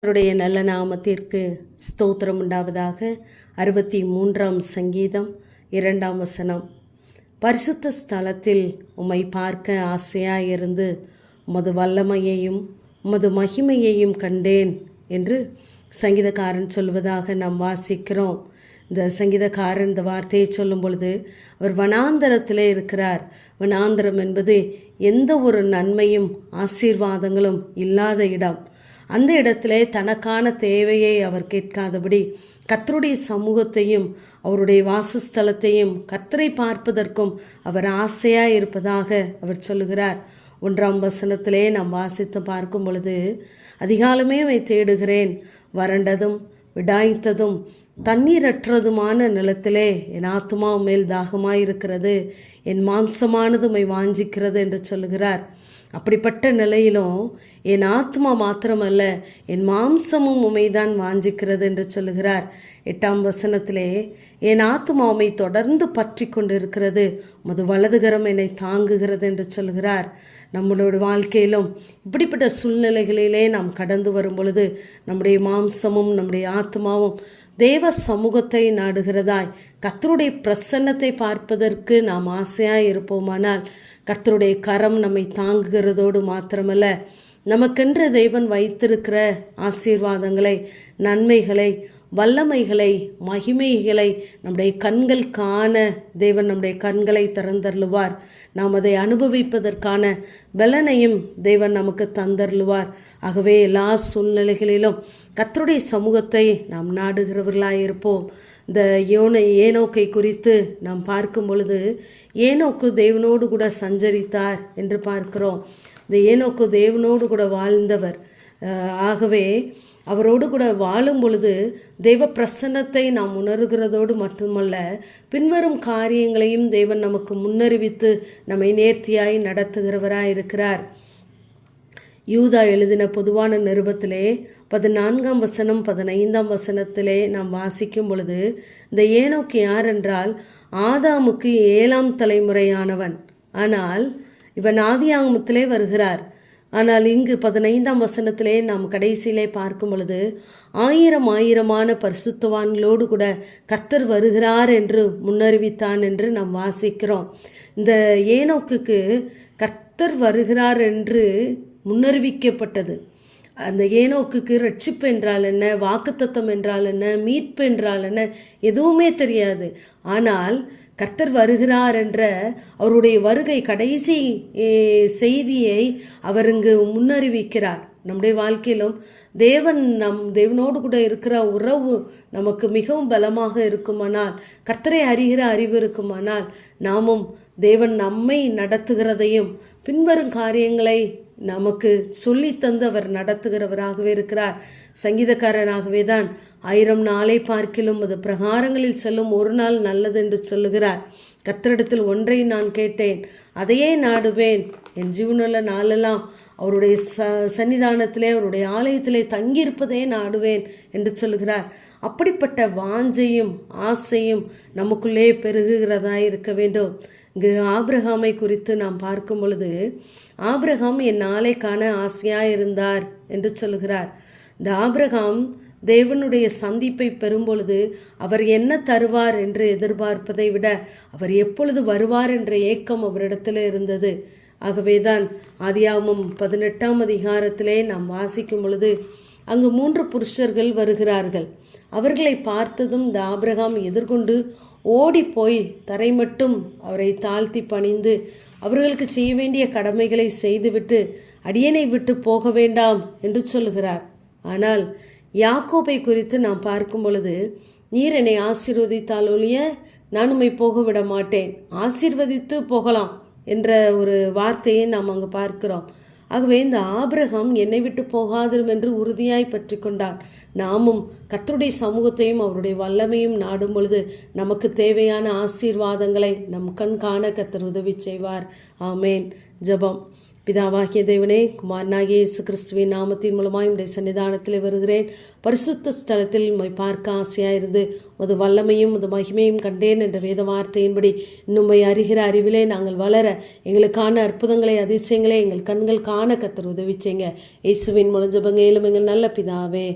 அவருடைய நல்ல நாமத்திற்கு ஸ்தோத்திரம் உண்டாவதாக. 63ஆம் சங்கீதம் 2ஆம் வசனம். பரிசுத்த ஸ்தலத்தில் உம்மை பார்க்க ஆசையாயிருந்து உமது வல்லமையையும் உமது மகிமையையும் கண்டேன் என்று சங்கீதக்காரன் சொல்வதாக நாம் வாசிக்கிறோம். இந்த சங்கீதக்காரன் இந்த வார்த்தையை சொல்லும் பொழுது அவர் வனாந்தரத்திலே இருக்கிறார். வனாந்தரம் என்பது எந்த ஒரு நன்மையும் ஆசீர்வாதங்களும் இல்லாத இடம். அந்த இடத்திலே தனக்கான தேவையை அவர் கேட்காதபடி கர்த்தருடைய சமூகத்தையும் அவருடைய வாசஸ்தலத்தையும் கர்த்தரை பார்ப்பதற்கும் அவர் ஆசையாக இருப்பதாக அவர் சொல்லுகிறார். 1ஆம் வசனத்திலே நாம் வாசித்து பார்க்கும் பொழுது, அதிகாலமே உம்மை தேடுகிறேன், வறண்டதும் விடாய்த்ததும் தண்ணீரற்றதுமான நிலத்திலே என் ஆத்துமா மேல் தாகமாயிருக்கிறது, என் மாம்சமானது உம்மை வாஞ்சிக்கிறது என்று சொல்லுகிறார். அப்படிப்பட்ட நிலையிலும் என் ஆத்மா மாத்திரமல்ல, என் மாம்சமும் உமைதான் வாஞ்சிக்கிறது என்று சொல்லுகிறார். 8ஆம் வசனத்திலே, என் ஆத்மா உம்மை தொடர்ந்து பற்றி கொண்டு இருக்கிறது, உமது வலதுகரம் என்னை தாங்குகிறது என்று சொல்கிறார். நம்மளோட வாழ்க்கையிலும் இப்படிப்பட்ட சூழ்நிலைகளிலே நாம் கடந்து வரும் பொழுது நம்முடைய மாம்சமும் நம்முடைய ஆத்மாவும் தேவ சமூகத்தை நாடுகிறதாய் கர்த்தருடைய பிரசன்னத்தை பார்ப்பதற்கு நாம் ஆசையாய் இருப்போமானால் கர்த்தருடைய கரம் நம்மை தாங்குகிறதோடு மாத்திரமல்ல, நமக்கென்று தேவன் வைத்திருக்கிற ஆசீர்வாதங்களை, நன்மைகளை, வல்லமைகளை, மகிமைகளை நம்முடைய கண்கள் காண தேவன் நம்முடைய கண்களை திறந்தருளுவார். நாம் அதை அனுபவிப்பதற்கான பலனையும் தேவன் நமக்கு தந்தருளுவார். ஆகவே எல்லா சூழ்நிலைகளிலும் கர்த்தருடைய சமூகத்தை நாம் நாடுகிறவர்களாயிருப்போம். இந்த ஏனோக்கை குறித்து நாம் பார்க்கும் பொழுது, ஏனோக்கு தேவனோடு கூட சஞ்சரித்தார் என்று பார்க்கிறோம். இந்த ஏனோக்கு தேவனோடு கூட வாழ்ந்தவர். ஆகவே அவரோடு கூட வாழும் பொழுது தெய்வ பிரசன்னத்தை நாம் உணர்கிறதோடு மட்டுமல்ல, பின்வரும் காரியங்களையும் தேவன் நமக்கு முன்னறிவித்து நம்மை நேர்த்தியாய் நடத்துகிறவராய் இருக்கிறார். யூதா எழுதின பொதுவான நிருபத்திலே 14ஆம் வசனம் 15ஆம் வசனத்திலே நாம் வாசிக்கும் பொழுது, இந்த ஏனோக்கு யார் என்றால் ஆதாமுக்கு 7ஆம் தலைமுறையானவன். ஆனால் இவன் ஆதியாகமத்திலே வருகிறார். ஆனால் இங்கு 15ஆம் வசனத்திலே நாம் கடைசியிலே பார்க்கும் பொழுது, ஆயிரமான பரிசுத்தவான்களோடு கூட கர்த்தர் வருகிறார் என்று முன்னறிவித்தான் என்று நாம் வாசிக்கிறோம். இந்த ஏனோக்குக்கு கர்த்தர் வருகிறார் என்று முன்னறிவிக்கப்பட்டது. அந்த ஏனோக்குக்கு ரட்சிப்பு என்றால் என்ன, வாக்குத்தத்தம் என்றால் என்ன, மீட்பு என்றால் என்ன, எதுவுமே தெரியாது. ஆனால் கர்த்தர் வருகிறார் என்ற அவருடைய வருகை கடைசி செய்தியை அவர் இங்கு முன்னறிவிக்கிறார். நம்முடைய வாழ்க்கையிலும் தேவனோடு கூட இருக்கிற உறவு நமக்கு மிகவும் பலமாக இருக்குமானால், கர்த்தரை அறிகிற அறிவு இருக்குமானால், நாமும் தேவன் நம்மை நடத்துகிறதையும் பின்வரும் காரியங்களை நமக்கு சொல்லித்தந்து அவர் நடத்துகிறவராகவே இருக்கிறார். சங்கீதக்காரனாகவே தான் 1000 நாளை பார்க்கிலும் அது பிரகாரங்களில் செல்லும் ஒரு நாள் நல்லது என்று சொல்லுகிறார். கர்த்தரிடத்தில் ஒன்றை நான் கேட்டேன், அதையே நாடுவேன், என் ஜீவனுள்ள நாளெல்லாம் அவருடைய சன்னிதானத்திலே அவருடைய ஆலயத்திலே தங்கியிருப்பதே நாடுவேன் என்று சொல்லுகிறார். அப்படிப்பட்ட வாஞ்சையும் ஆசையும் நமக்குள்ளே பெருகுகிறதாய் இருக்க வேண்டும். இங்கு ஆபிரகாமை குறித்து நாம் பார்க்கும் பொழுது, ஆபிரகாம் என் நாளை காண ஆசையாக இருந்தார் என்று சொல்லுகிறார். இந்த ஆபிரகாம் தேவனுடைய சந்திப்பை பெறும் பொழுது அவர் என்ன தருவார் என்று எதிர்பார்ப்பதை விட அவர் எப்பொழுது வருவார் என்ற ஏக்கம் அவரிடத்தில் இருந்தது. ஆகவேதான் ஆதியாகமம் 18ஆம் அதிகாரத்திலே நாம் வாசிக்கும் பொழுது அங்கு 3 புருஷர்கள் வருகிறார்கள். அவர்களை பார்த்ததும் இந்த ஆபிரகாம் எதிர்கொண்டு ஓடி போய் தரை மட்டும் அவரை தாழ்த்தி பணிந்து அவர்களுக்கு செய்ய வேண்டிய கடமைகளை செய்துவிட்டு அடியனை விட்டு போக வேண்டாம் என்று சொல்லுகிறார். ஆனால் யாக்கோபை குறித்து நாம் பார்க்கும் பொழுது, நீர் என்னை ஆசீர்வதித்தால் ஒழிய நான் உம்மை போக விட மாட்டேன், ஆசீர்வதித்து போகலாம் என்ற ஒரு வார்த்தையை நாம் அங்கு பார்க்கிறோம். ஆகவே இந்த ஆபிரகாம் என்னை விட்டு போகாதிரும் என்று உறுதியாய் பற்றி கொண்டான். நாமும் கர்த்தருடைய சமூகத்தையும் அவருடைய வல்லமையும் நாடும் பொழுது நமக்கு தேவையான ஆசீர்வாதங்களை நம் கண் காண கர்த்தர் உதவி செய்வார். ஆமேன். ஜெபம். பிதாவாகிய தேவனே, குமாரனாகிய இயேசு கிறிஸ்துவின் நாமத்தின் மூலமாய் உம்முடைய சன்னிதானத்தில் வருகிறேன். பரிசுத்த ஸ்தலத்தில் உம்மை பார்க்க ஆசையாயிருந்து உமது வல்லமையும் உமது மகிமையும் கண்டேன் என்ற வேத வார்த்தையின்படி உம்மை அறிகிற அறிவிலே நாங்கள் வளர எங்களுக்கான அற்புதங்களை அதிசயங்களை எங்கள் கண்கள் காண கர்த்தர் உதவி செய்யுங்க. இயேசுவின் மூலம் ஜெபங்கேலும் எங்கள் நல்ல பிதாவே.